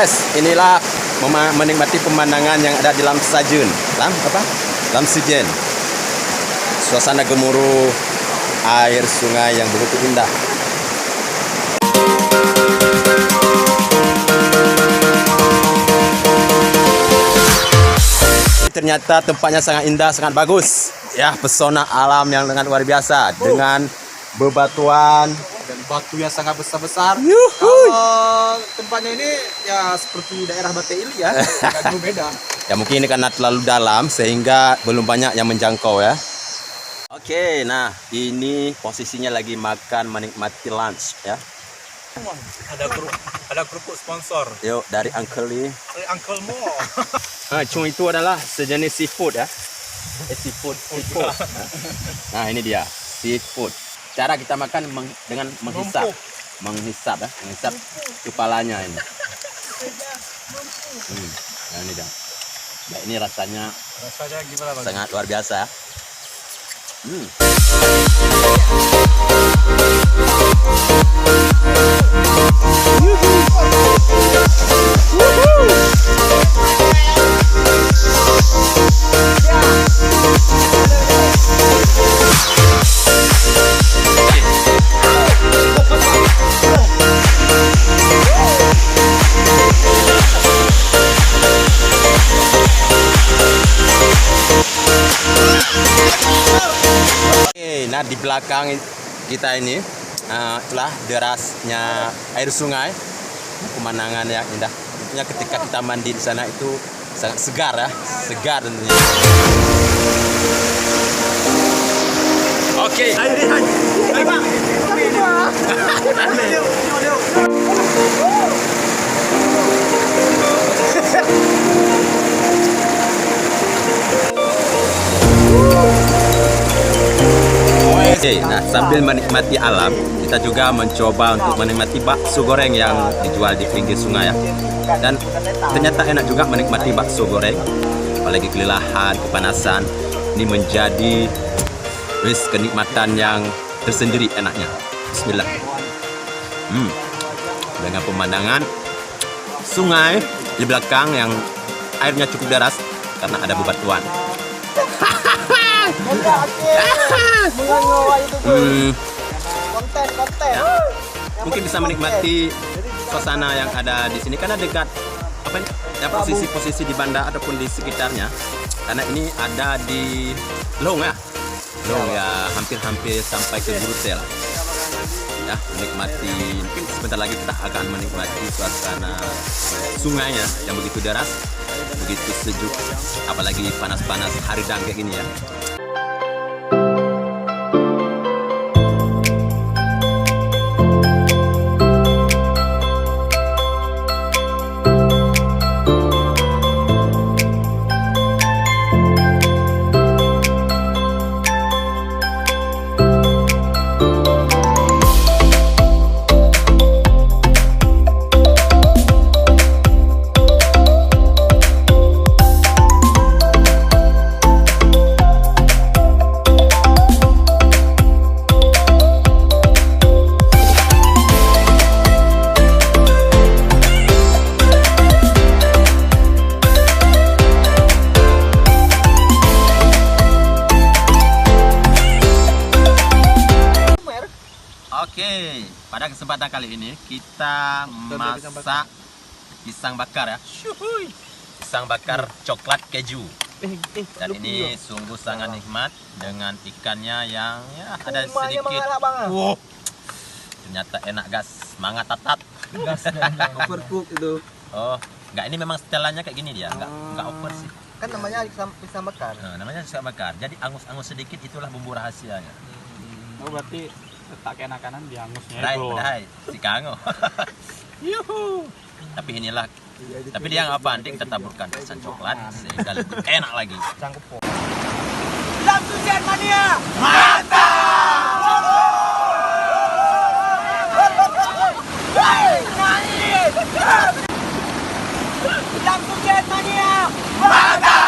guys, inilah menikmati pemandangan yang ada di Lamsajen. Lamsajen. Suasana gemuruh air sungai yang begitu indah. Ternyata tempatnya sangat indah, sangat bagus. Ya, pesona alam yang sangat luar biasa dengan bebatuan dan batu yang sangat besar-besar. Tempatnya ini ya seperti daerah Bate Ili ya, agak jauh beda. Ya mungkin ini karena terlalu dalam sehingga belum banyak yang menjangkau ya. Oke, nah ini posisinya lagi makan menikmati lunch ya. Ada kerupuk sponsor. Yuk dari Uncle Lee. Uncle Mo. Cung itu adalah sejenis seafood ya. Seafood. Nah ini dia seafood. Cara kita makan dengan menghisap ya, menghisap kepalanya ini. Nah ini dah. Ya, ini rasanya gimana Bang? Sangat luar biasa. Nah di belakang kita ini itulah derasnya air sungai, pemandangan yang indah. Tentunya ketika kita mandi di sana itu sangat segar ya, segar tentunya. Oke. Oke, nah sambil menikmati alam, kita juga mencoba untuk menikmati bakso goreng yang dijual di pinggir sungai ya. Dan ternyata enak juga menikmati bakso goreng, apalagi kelelahan, kepanasan. Ini menjadi kenikmatan yang tersendiri enaknya. Bismillah. Dengan pemandangan sungai di belakang yang airnya cukup deras karena ada bebatuan. Ya, mungkin bisa menikmati suasana yang ada di sini karena dekat posisi di bandar ataupun di sekitarnya, karena ini ada di Long ya, hampir sampai ke Gurusel ya. Menikmati, mungkin sebentar lagi kita akan menikmati suasana sungainya yang begitu deras, begitu sejuk, apalagi panas-panas hari dan kayak gini ya. Oke, pada kesempatan kali ini kita masak pisang bakar ya. Pisang bakar coklat keju. Dan ini sungguh sangat nikmat dengan ikannya yang ya ada sedikit. Ternyata enak gas, semangat tatat. Overcook itu. Oh, enggak, ini memang setelannya kayak gini dia, enggak over sih. Kan namanya pisang bakar. Nah, namanya pisang bakar. Jadi angus-angus sedikit itulah bumbu rahasianya. Oh, berarti letak kenakanan di angusnya itu. Si Kango. Yuhu. Tapi inilah. Tapi dia nggak apa, nanti kita taburkan pisang coklat sehingga lebih enak lagi. Lamsajen mania. Mantap. Lamsajen mania. Mantap.